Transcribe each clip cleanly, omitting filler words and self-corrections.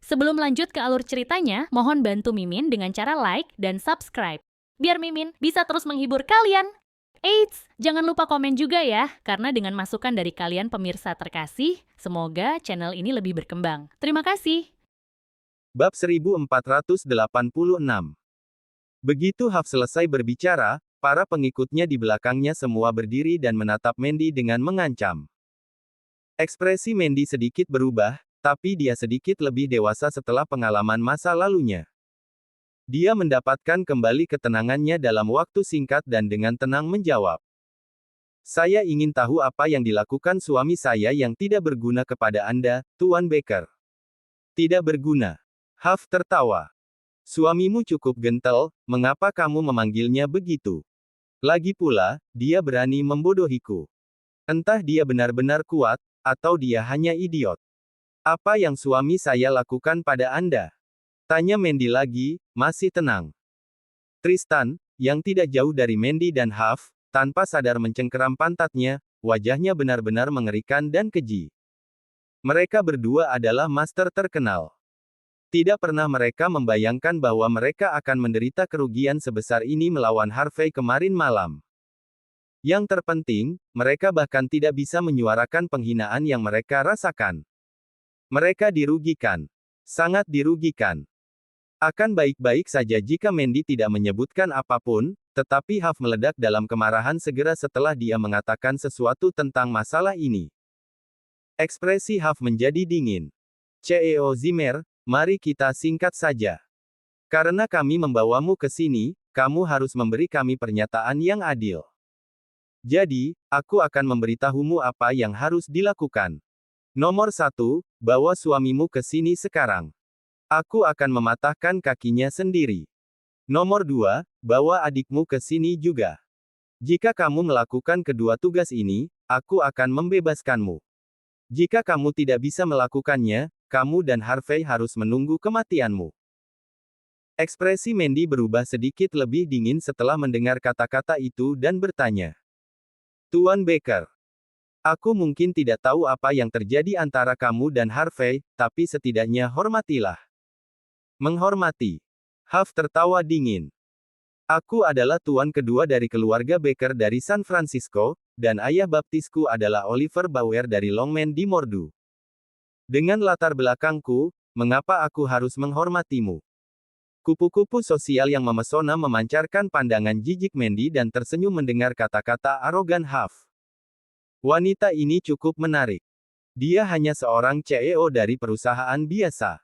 Sebelum lanjut ke alur ceritanya, mohon bantu Mimin dengan cara like dan subscribe. Biar Mimin bisa terus menghibur kalian. Eits, jangan lupa komen juga ya, karena dengan masukan dari kalian pemirsa terkasih, semoga channel ini lebih berkembang. Terima kasih. Bab 1486. Begitu Huff selesai berbicara, para pengikutnya di belakangnya semua berdiri dan menatap Mandy dengan mengancam. Ekspresi Mandy sedikit berubah, tapi dia sedikit lebih dewasa setelah pengalaman masa lalunya. Dia mendapatkan kembali ketenangannya dalam waktu singkat dan dengan tenang menjawab. Saya ingin tahu apa yang dilakukan suami saya yang tidak berguna kepada Anda, Tuan Baker. Tidak berguna. Huff tertawa. Suamimu cukup gentle, mengapa kamu memanggilnya begitu? Lagi pula, dia berani membodohiku. Entah dia benar-benar kuat, atau dia hanya idiot. Apa yang suami saya lakukan pada Anda? Tanya Mandy lagi, masih tenang. Tristan, yang tidak jauh dari Mandy dan Huff, tanpa sadar mencengkeram pantatnya, wajahnya benar-benar mengerikan dan keji. Mereka berdua adalah master terkenal. Tidak pernah mereka membayangkan bahwa mereka akan menderita kerugian sebesar ini melawan Harvey kemarin malam. Yang terpenting, mereka bahkan tidak bisa menyuarakan penghinaan yang mereka rasakan. Mereka dirugikan. Sangat dirugikan. Akan baik-baik saja jika Mandy tidak menyebutkan apapun, tetapi Huff meledak dalam kemarahan segera setelah dia mengatakan sesuatu tentang masalah ini. Ekspresi Huff menjadi dingin. CEO Zimmer, mari kita singkat saja. Karena kami membawamu ke sini, kamu harus memberi kami pernyataan yang adil. Jadi, aku akan memberitahumu apa yang harus dilakukan. Nomor 1, bawa suamimu ke sini sekarang. Aku akan mematahkan kakinya sendiri. Nomor 2, bawa adikmu ke sini juga. Jika kamu melakukan kedua tugas ini, aku akan membebaskanmu. Jika kamu tidak bisa melakukannya, kamu dan Harvey harus menunggu kematianmu. Ekspresi Mandy berubah sedikit lebih dingin setelah mendengar kata-kata itu dan bertanya. Tuan Baker. Aku mungkin tidak tahu apa yang terjadi antara kamu dan Harvey, tapi setidaknya hormatilah. Menghormati. Huff tertawa dingin. Aku adalah tuan kedua dari keluarga Baker dari San Francisco, dan ayah baptisku adalah Oliver Bauer dari Longman di Mordu. Dengan latar belakangku, mengapa aku harus menghormatimu? Kupu-kupu sosial yang memesona memancarkan pandangan jijik Mandy dan tersenyum mendengar kata-kata arogan Huff. Wanita ini cukup menarik. Dia hanya seorang CEO dari perusahaan biasa.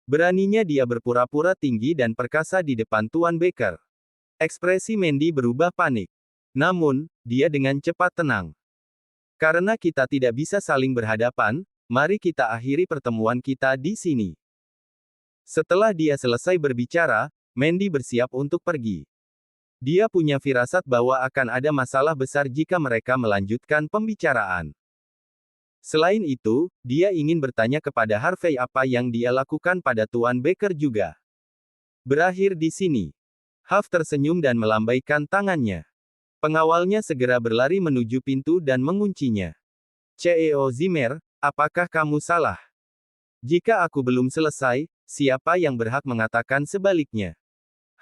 Beraninya dia berpura-pura tinggi dan perkasa di depan Tuan Baker. Ekspresi Mandy berubah panik. Namun, dia dengan cepat tenang. Karena kita tidak bisa saling berhadapan, mari kita akhiri pertemuan kita di sini. Setelah dia selesai berbicara, Mandy bersiap untuk pergi. Dia punya firasat bahwa akan ada masalah besar jika mereka melanjutkan pembicaraan. Selain itu, dia ingin bertanya kepada Harvey apa yang dia lakukan pada Tuan Baker juga. Berakhir di sini. Huff tersenyum dan melambaikan tangannya. Pengawalnya segera berlari menuju pintu dan menguncinya. CEO Zimmer, apakah kamu salah? Jika aku belum selesai, siapa yang berhak mengatakan sebaliknya?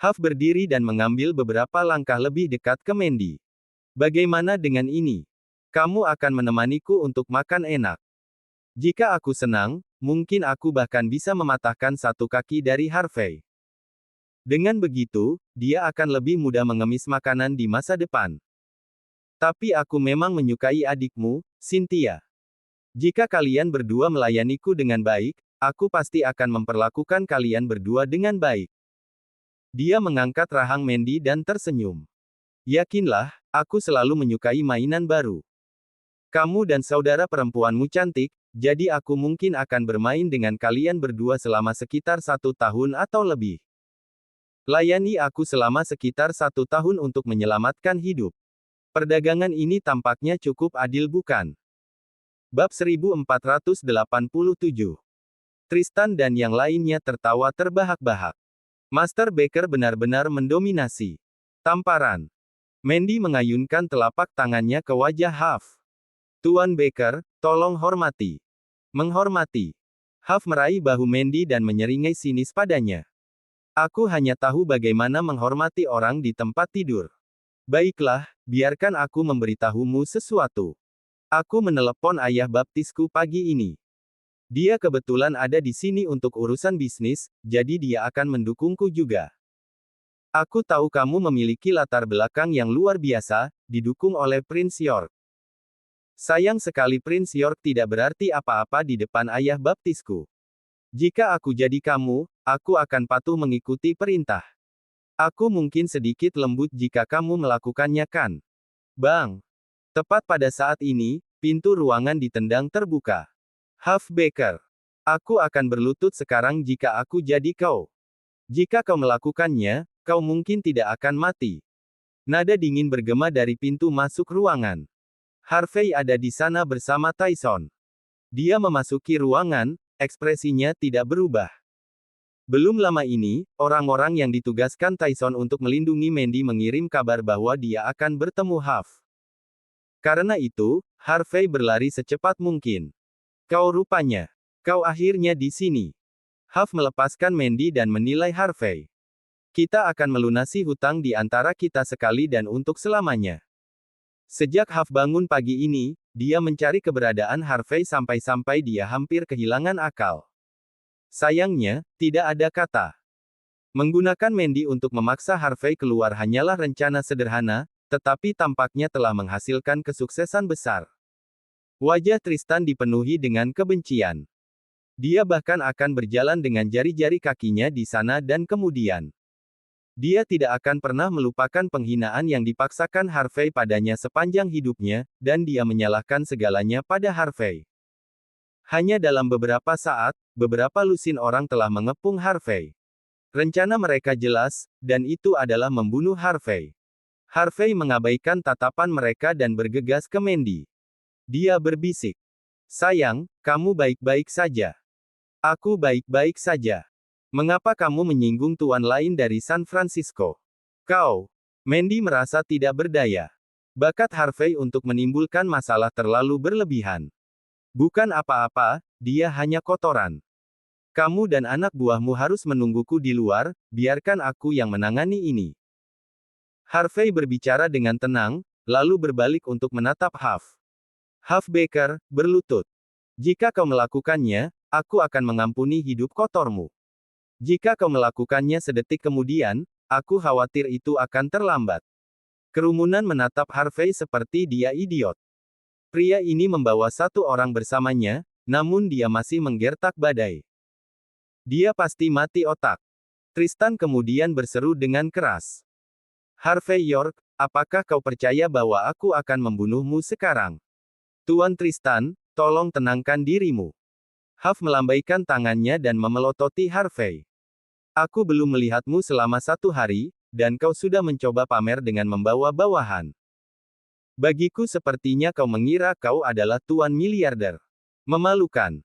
Huff berdiri dan mengambil beberapa langkah lebih dekat ke Mandy. Bagaimana dengan ini? Kamu akan menemaniku untuk makan enak. Jika aku senang, mungkin aku bahkan bisa mematahkan satu kaki dari Harvey. Dengan begitu, dia akan lebih mudah mengemis makanan di masa depan. Tapi aku memang menyukai adikmu, Cynthia. Jika kalian berdua melayaniku dengan baik, aku pasti akan memperlakukan kalian berdua dengan baik. Dia mengangkat rahang Mandy dan tersenyum. Yakinlah, aku selalu menyukai mainan baru. Kamu dan saudara perempuanmu cantik, jadi aku mungkin akan bermain dengan kalian berdua selama sekitar 1 tahun atau lebih. Layani aku selama sekitar 1 tahun untuk menyelamatkan hidup. Perdagangan ini tampaknya cukup adil bukan? Bab 1487. Tristan dan yang lainnya tertawa terbahak-bahak. Master Baker benar-benar mendominasi. Tamparan. Mandy mengayunkan telapak tangannya ke wajah Huff. Tuan Baker, tolong hormati. Menghormati. Huff meraih bahu Mandy dan menyeringai sinis padanya. Aku hanya tahu bagaimana menghormati orang di tempat tidur. Baiklah, biarkan aku memberitahumu sesuatu. Aku menelepon ayah baptisku pagi ini. Dia kebetulan ada di sini untuk urusan bisnis, jadi dia akan mendukungku juga. Aku tahu kamu memiliki latar belakang yang luar biasa, didukung oleh Prince York. Sayang sekali Prince York tidak berarti apa-apa di depan ayah baptisku. Jika aku jadi kamu, aku akan patuh mengikuti perintah. Aku mungkin sedikit lembut jika kamu melakukannya kan? Bang! Tepat pada saat ini, pintu ruangan ditendang terbuka. Huff Baker. Aku akan berlutut sekarang jika aku jadi kau. Jika kau melakukannya, kau mungkin tidak akan mati. Nada dingin bergema dari pintu masuk ruangan. Harvey ada di sana bersama Tyson. Dia memasuki ruangan, ekspresinya tidak berubah. Belum lama ini, orang-orang yang ditugaskan Tyson untuk melindungi Mandy mengirim kabar bahwa dia akan bertemu Huff. Karena itu, Harvey berlari secepat mungkin. Kau rupanya. Kau akhirnya di sini. Huff melepaskan Mandy dan menilai Harvey. Kita akan melunasi hutang di antara kita sekali dan untuk selamanya. Sejak Huff bangun pagi ini, dia mencari keberadaan Harvey sampai-sampai dia hampir kehilangan akal. Sayangnya, tidak ada kata. Menggunakan Mandy untuk memaksa Harvey keluar hanyalah rencana sederhana, tetapi tampaknya telah menghasilkan kesuksesan besar. Wajah Tristan dipenuhi dengan kebencian. Dia bahkan akan berjalan dengan jari-jari kakinya di sana dan kemudian. Dia tidak akan pernah melupakan penghinaan yang dipaksakan Harvey padanya sepanjang hidupnya, dan dia menyalahkan segalanya pada Harvey. Hanya dalam beberapa saat, beberapa lusin orang telah mengepung Harvey. Rencana mereka jelas, dan itu adalah membunuh Harvey. Harvey mengabaikan tatapan mereka dan bergegas ke Mandy. Dia berbisik. Sayang, kamu baik-baik saja. Aku baik-baik saja. Mengapa kamu menyinggung tuan lain dari San Francisco? Kau. Mandy merasa tidak berdaya. Bakat Harvey untuk menimbulkan masalah terlalu berlebihan. Bukan apa-apa, dia hanya kotoran. Kamu dan anak buahmu harus menungguku di luar, biarkan aku yang menangani ini. Harvey berbicara dengan tenang, lalu berbalik untuk menatap Huff. Huff Baker, berlutut. Jika kau melakukannya, aku akan mengampuni hidup kotormu. Jika kau melakukannya sedetik kemudian, aku khawatir itu akan terlambat. Kerumunan menatap Harvey seperti dia idiot. Pria ini membawa satu orang bersamanya, namun dia masih menggertak badai. Dia pasti mati otak. Tristan kemudian berseru dengan keras. Harvey York, apakah kau percaya bahwa aku akan membunuhmu sekarang? Tuan Tristan, tolong tenangkan dirimu. Huff melambaikan tangannya dan memelototi Harvey. Aku belum melihatmu selama 1 hari, dan kau sudah mencoba pamer dengan membawa bawahan. Bagiku sepertinya kau mengira kau adalah tuan miliarder. Memalukan.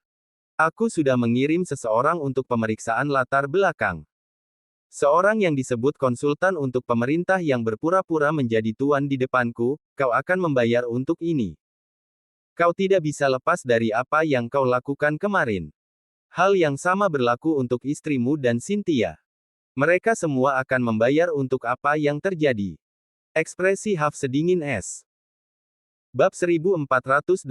Aku sudah mengirim seseorang untuk pemeriksaan latar belakang. Seorang yang disebut konsultan untuk pemerintah yang berpura-pura menjadi tuan di depanku, kau akan membayar untuk ini. Kau tidak bisa lepas dari apa yang kau lakukan kemarin. Hal yang sama berlaku untuk istrimu dan Cynthia. Mereka semua akan membayar untuk apa yang terjadi. Ekspresi Huff sedingin es. Bab 1488.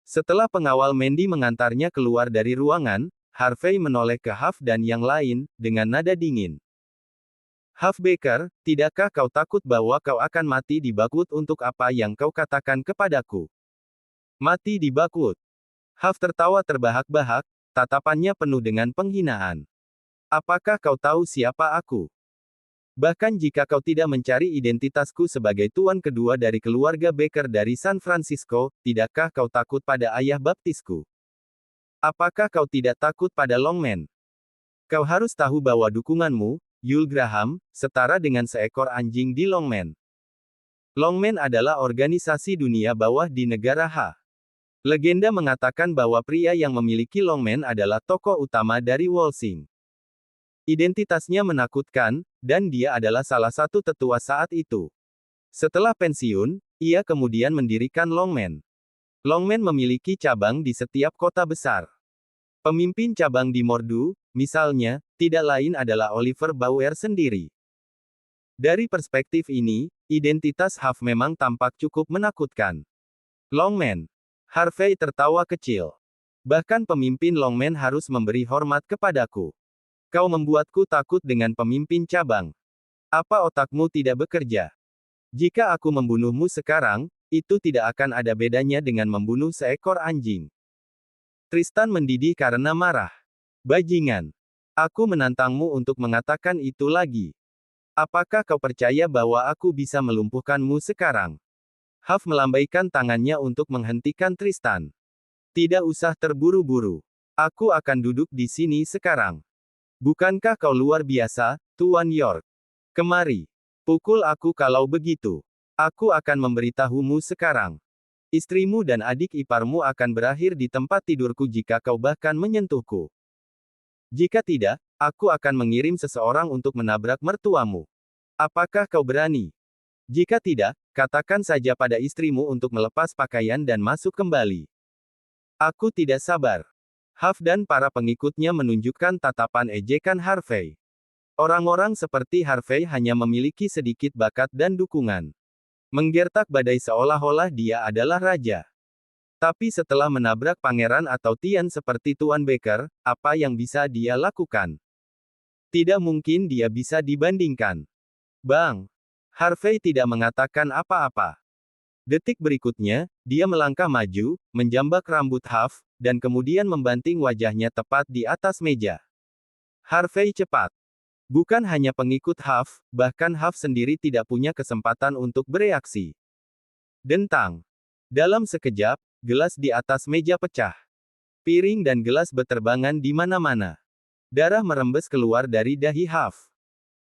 Setelah pengawal Mandy mengantarnya keluar dari ruangan, Harvey menoleh ke Huff dan yang lain, dengan nada dingin. Huff Baker, tidakkah kau takut bahwa kau akan mati di Bakwood untuk apa yang kau katakan kepadaku? Mati di Bakwood. Huff tertawa terbahak-bahak, tatapannya penuh dengan penghinaan. Apakah kau tahu siapa aku? Bahkan jika kau tidak mencari identitasku sebagai tuan kedua dari keluarga Baker dari San Francisco, tidakkah kau takut pada ayah baptisku? Apakah kau tidak takut pada Longman? Kau harus tahu bahwa dukunganmu, Yul Graham, setara dengan seekor anjing di Longman. Longman adalah organisasi dunia bawah di negara H. Legenda mengatakan bahwa pria yang memiliki Longman adalah tokoh utama dari Wolsing. Identitasnya menakutkan, dan dia adalah salah satu tetua saat itu. Setelah pensiun, ia kemudian mendirikan Longman. Longman memiliki cabang di setiap kota besar. Pemimpin cabang di Mordu, misalnya, tidak lain adalah Oliver Bauer sendiri. Dari perspektif ini, identitas Huff memang tampak cukup menakutkan. Longman. Harvey tertawa kecil. Bahkan pemimpin Longman harus memberi hormat kepadaku. Kau membuatku takut dengan pemimpin cabang. Apa otakmu tidak bekerja? Jika aku membunuhmu sekarang, itu tidak akan ada bedanya dengan membunuh seekor anjing. Tristan mendidih karena marah. Bajingan. Aku menantangmu untuk mengatakan itu lagi. Apakah kau percaya bahwa aku bisa melumpuhkanmu sekarang? Huff melambaikan tangannya untuk menghentikan Tristan. Tidak usah terburu-buru. Aku akan duduk di sini sekarang. Bukankah kau luar biasa, Tuan York? Kemari. Pukul aku kalau begitu. Aku akan memberitahumu sekarang. Istrimu dan adik iparmu akan berakhir di tempat tidurku jika kau bahkan menyentuhku. Jika tidak, aku akan mengirim seseorang untuk menabrak mertuamu. Apakah kau berani? Jika tidak, katakan saja pada istrimu untuk melepas pakaian dan masuk kembali. Aku tidak sabar. Huff dan para pengikutnya menunjukkan tatapan ejekan Harvey. Orang-orang seperti Harvey hanya memiliki sedikit bakat dan dukungan. Menggertak badai seolah-olah dia adalah raja. Tapi setelah menabrak pangeran atau Tian seperti Tuan Baker, apa yang bisa dia lakukan? Tidak mungkin dia bisa dibandingkan. Bang! Harvey tidak mengatakan apa-apa. Detik berikutnya, dia melangkah maju, menjambak rambut Huff, dan kemudian membanting wajahnya tepat di atas meja. Harvey cepat. Bukan hanya pengikut Huff, bahkan Huff sendiri tidak punya kesempatan untuk bereaksi. Dentang. Dalam sekejap, gelas di atas meja pecah. Piring dan gelas beterbangan di mana-mana. Darah merembes keluar dari dahi Huff.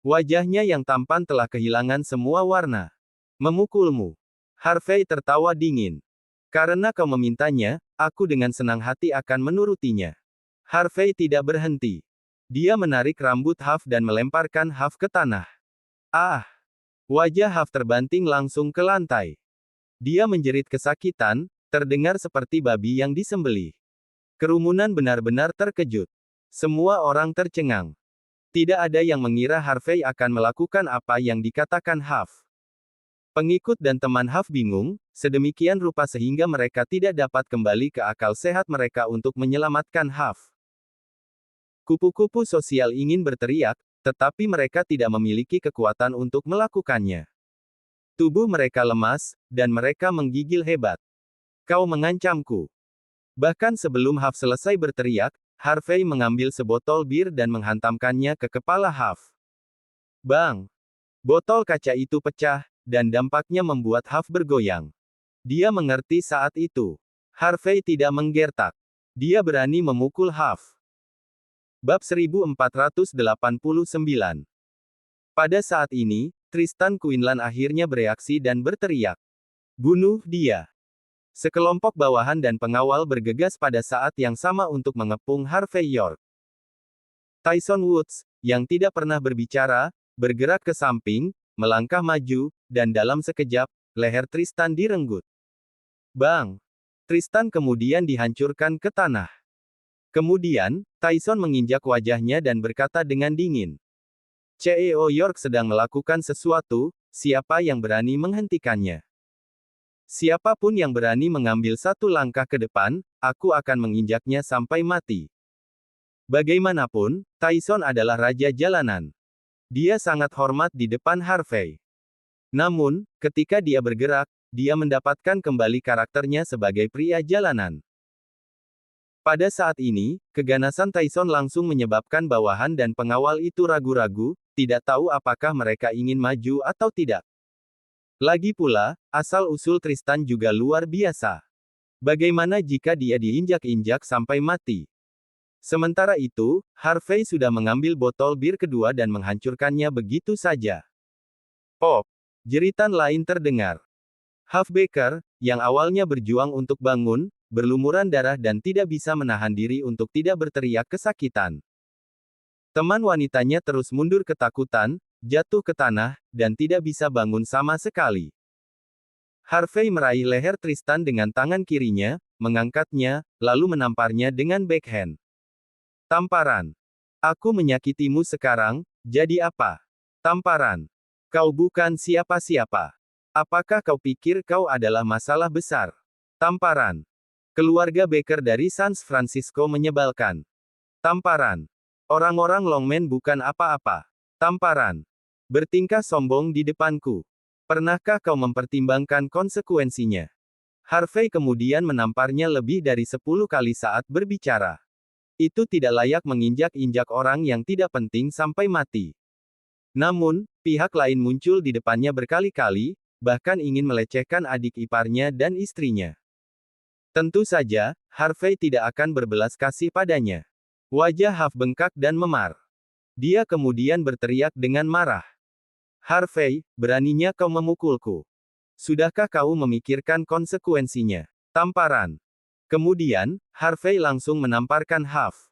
Wajahnya yang tampan telah kehilangan semua warna. Memukulmu. Harvey tertawa dingin. Karena kau memintanya, aku dengan senang hati akan menurutinya. Harvey tidak berhenti. Dia menarik rambut Huff dan melemparkan Huff ke tanah. Ah! Wajah Huff terbanting langsung ke lantai. Dia menjerit kesakitan, terdengar seperti babi yang disembelih. Kerumunan benar-benar terkejut. Semua orang tercengang. Tidak ada yang mengira Harvey akan melakukan apa yang dikatakan Huff. Pengikut dan teman Huff bingung, sedemikian rupa sehingga mereka tidak dapat kembali ke akal sehat mereka untuk menyelamatkan Huff. Kupu-kupu sosial ingin berteriak, tetapi mereka tidak memiliki kekuatan untuk melakukannya. Tubuh mereka lemas, dan mereka menggigil hebat. Kau mengancamku. Bahkan sebelum Huff selesai berteriak, Harvey mengambil sebotol bir dan menghantamkannya ke kepala Huff. Bang! Botol kaca itu pecah, dan dampaknya membuat Huff bergoyang. Dia mengerti saat itu. Harvey tidak menggertak. Dia berani memukul Huff. Bab 1489. Pada saat ini, Tristan Quinlan akhirnya bereaksi dan berteriak. Bunuh dia. Sekelompok bawahan dan pengawal bergegas pada saat yang sama untuk mengepung Harvey York. Tyson Woods, yang tidak pernah berbicara, bergerak ke samping, melangkah maju, dan dalam sekejap, leher Tristan direnggut. Bang! Tristan kemudian dihancurkan ke tanah. Kemudian, Tyson menginjak wajahnya dan berkata dengan dingin. CEO York sedang melakukan sesuatu, siapa yang berani menghentikannya? Siapapun yang berani mengambil satu langkah ke depan, aku akan menginjaknya sampai mati. Bagaimanapun, Tyson adalah raja jalanan. Dia sangat hormat di depan Harvey. Namun, ketika dia bergerak, dia mendapatkan kembali karakternya sebagai pria jalanan. Pada saat ini, keganasan Tyson langsung menyebabkan bawahan dan pengawal itu ragu-ragu, tidak tahu apakah mereka ingin maju atau tidak. Lagi pula, asal-usul Tristan juga luar biasa. Bagaimana jika dia diinjak-injak sampai mati? Sementara itu, Harvey sudah mengambil botol bir kedua dan menghancurkannya begitu saja. Pop! Jeritan lain terdengar. Huff Baker, yang awalnya berjuang untuk bangun, berlumuran darah dan tidak bisa menahan diri untuk tidak berteriak kesakitan. Teman wanitanya terus mundur ketakutan, jatuh ke tanah, dan tidak bisa bangun sama sekali. Harvey meraih leher Tristan dengan tangan kirinya, mengangkatnya, lalu menamparnya dengan backhand. Tamparan. Aku menyakitimu sekarang, jadi apa? Tamparan. Kau bukan siapa-siapa. Apakah kau pikir kau adalah masalah besar? Tamparan. Keluarga Baker dari San Francisco menyebalkan. Tamparan. Orang-orang Longman bukan apa-apa. Tamparan. Bertingkah sombong di depanku. Pernahkah kau mempertimbangkan konsekuensinya? Harvey kemudian menamparnya lebih dari 10 kali saat berbicara. Itu tidak layak menginjak-injak orang yang tidak penting sampai mati. Namun, pihak lain muncul di depannya berkali-kali, bahkan ingin melecehkan adik iparnya dan istrinya. Tentu saja, Harvey tidak akan berbelas kasih padanya. Wajah Huff bengkak dan memar. Dia kemudian berteriak dengan marah. Harvey, beraninya kau memukulku. Sudahkah kau memikirkan konsekuensinya? Tamparan. Kemudian, Harvey langsung menamparkan Huff.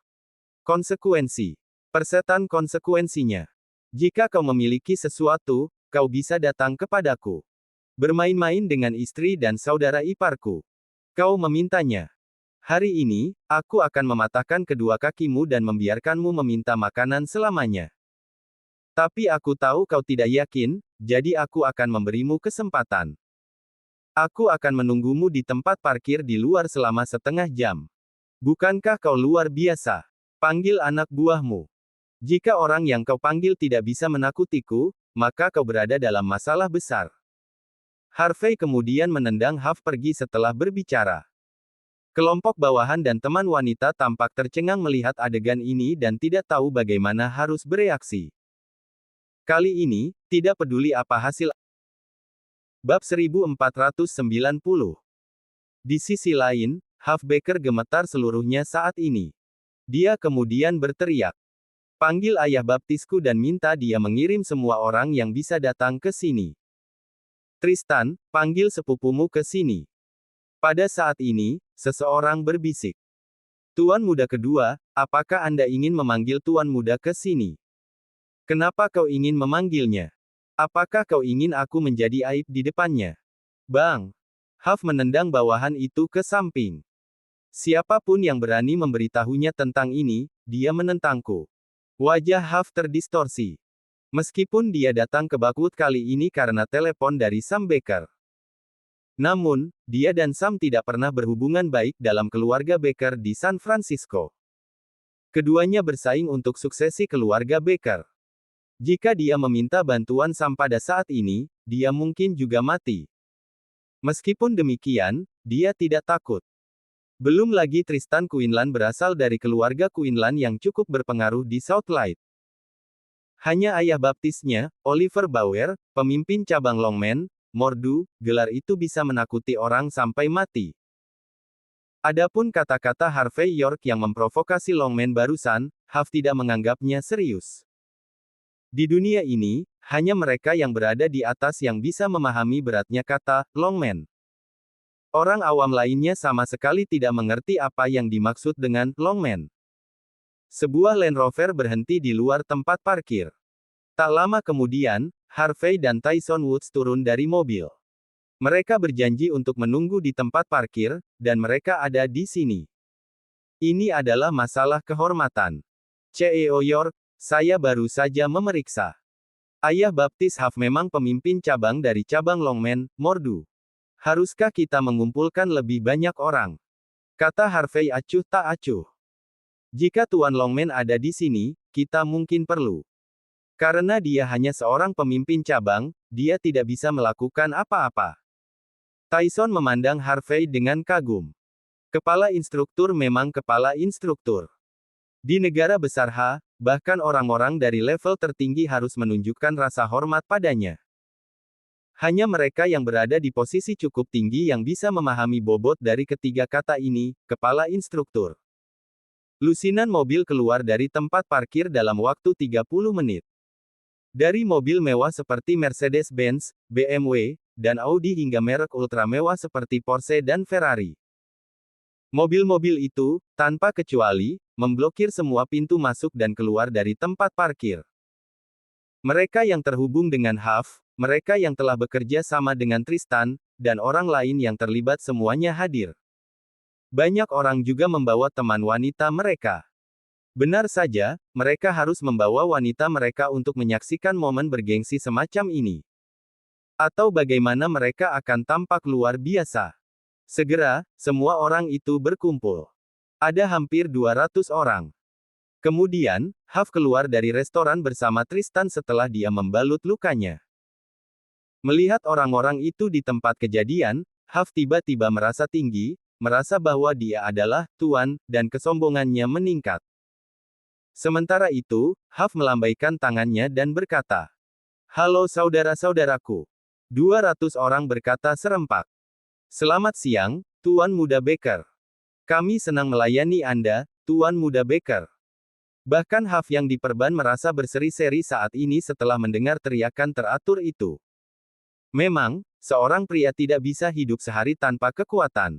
Konsekuensi. Persetan konsekuensinya. Jika kau memiliki sesuatu, kau bisa datang kepadaku. Bermain-main dengan istri dan saudara iparku. Kau memintanya. Hari ini, aku akan mematahkan kedua kakimu dan membiarkanmu meminta makanan selamanya. Tapi aku tahu kau tidak yakin, jadi aku akan memberimu kesempatan. Aku akan menunggumu di tempat parkir di luar selama setengah jam. Bukankah kau luar biasa? Panggil anak buahmu. Jika orang yang kau panggil tidak bisa menakutiku, maka kau berada dalam masalah besar. Harvey kemudian menendang Huff pergi setelah berbicara. Kelompok bawahan dan teman wanita tampak tercengang melihat adegan ini dan tidak tahu bagaimana harus bereaksi. Kali ini, tidak peduli apa hasil. Bab 1490. Di sisi lain, Huff Baker gemetar seluruhnya saat ini. Dia kemudian berteriak. Panggil ayah baptisku dan minta dia mengirim semua orang yang bisa datang ke sini. Tristan, panggil sepupumu ke sini. Pada saat ini, seseorang berbisik. Tuan muda kedua, apakah Anda ingin memanggil tuan muda ke sini? Kenapa kau ingin memanggilnya? Apakah kau ingin aku menjadi aib di depannya? Bang! Huff menendang bawahan itu ke samping. Siapapun yang berani memberitahunya tentang ini, dia menentangku. Wajah Huff terdistorsi. Meskipun dia datang ke Bakwood kali ini karena telepon dari Sam Baker. Namun, dia dan Sam tidak pernah berhubungan baik dalam keluarga Baker di San Francisco. Keduanya bersaing untuk suksesi keluarga Baker. Jika dia meminta bantuan Sam pada saat ini, dia mungkin juga mati. Meskipun demikian, dia tidak takut. Belum lagi Tristan Quinlan berasal dari keluarga Quinlan yang cukup berpengaruh di Southlight. Hanya ayah baptisnya, Oliver Bauer, pemimpin cabang Longman, Mordu, gelar itu bisa menakuti orang sampai mati. Adapun kata-kata Harvey York yang memprovokasi Longman barusan, Huff tidak menganggapnya serius. Di dunia ini, hanya mereka yang berada di atas yang bisa memahami beratnya kata Longman. Orang awam lainnya sama sekali tidak mengerti apa yang dimaksud dengan Longman. Sebuah Land Rover berhenti di luar tempat parkir. Tak lama kemudian, Harvey dan Tyson Woods turun dari mobil. Mereka berjanji untuk menunggu di tempat parkir, dan mereka ada di sini. Ini adalah masalah kehormatan. CEO York, saya baru saja memeriksa. Ayah baptis Huff memang pemimpin cabang dari cabang Longman, Mordu. Haruskah kita mengumpulkan lebih banyak orang? Kata Harvey acuh tak acuh. Jika Tuan Longman ada di sini, kita mungkin perlu. Karena dia hanya seorang pemimpin cabang, dia tidak bisa melakukan apa-apa. Tyson memandang Harvey dengan kagum. Kepala instruktur memang kepala instruktur. Di negara besar bahkan orang-orang dari level tertinggi harus menunjukkan rasa hormat padanya. Hanya mereka yang berada di posisi cukup tinggi yang bisa memahami bobot dari ketiga kata ini, kepala instruktur. Lusinan mobil keluar dari tempat parkir dalam waktu 30 menit. Dari mobil mewah seperti Mercedes-Benz, BMW, dan Audi hingga merek ultra mewah seperti Porsche dan Ferrari. Mobil-mobil itu, tanpa kecuali, memblokir semua pintu masuk dan keluar dari tempat parkir. Mereka yang terhubung dengan Huff, mereka yang telah bekerja sama dengan Tristan, dan orang lain yang terlibat semuanya hadir. Banyak orang juga membawa teman wanita mereka. Benar saja, mereka harus membawa wanita mereka untuk menyaksikan momen bergengsi semacam ini. Atau bagaimana mereka akan tampak luar biasa. Segera, semua orang itu berkumpul. Ada hampir 200 orang. Kemudian, Huff keluar dari restoran bersama Tristan setelah dia membalut lukanya. Melihat orang-orang itu di tempat kejadian, Huff tiba-tiba merasa tinggi, merasa bahwa dia adalah tuan, dan kesombongannya meningkat. Sementara itu, Huff melambaikan tangannya dan berkata, "Halo saudara-saudaraku." 200 orang berkata serempak. "Selamat siang, Tuan Muda Baker. Kami senang melayani Anda, Tuan Muda Baker." Bahkan Huff yang diperban merasa berseri-seri saat ini setelah mendengar teriakan teratur itu. Memang, seorang pria tidak bisa hidup sehari tanpa kekuatan.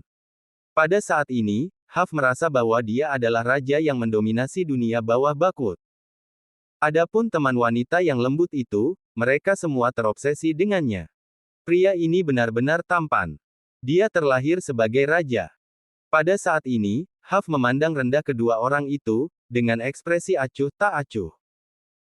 Pada saat ini, Huff merasa bahwa dia adalah raja yang mendominasi dunia bawah bakut. Adapun teman wanita yang lembut itu, mereka semua terobsesi dengannya. Pria ini benar-benar tampan. Dia terlahir sebagai raja. Pada saat ini, Huff memandang rendah kedua orang itu, dengan ekspresi acuh tak acuh.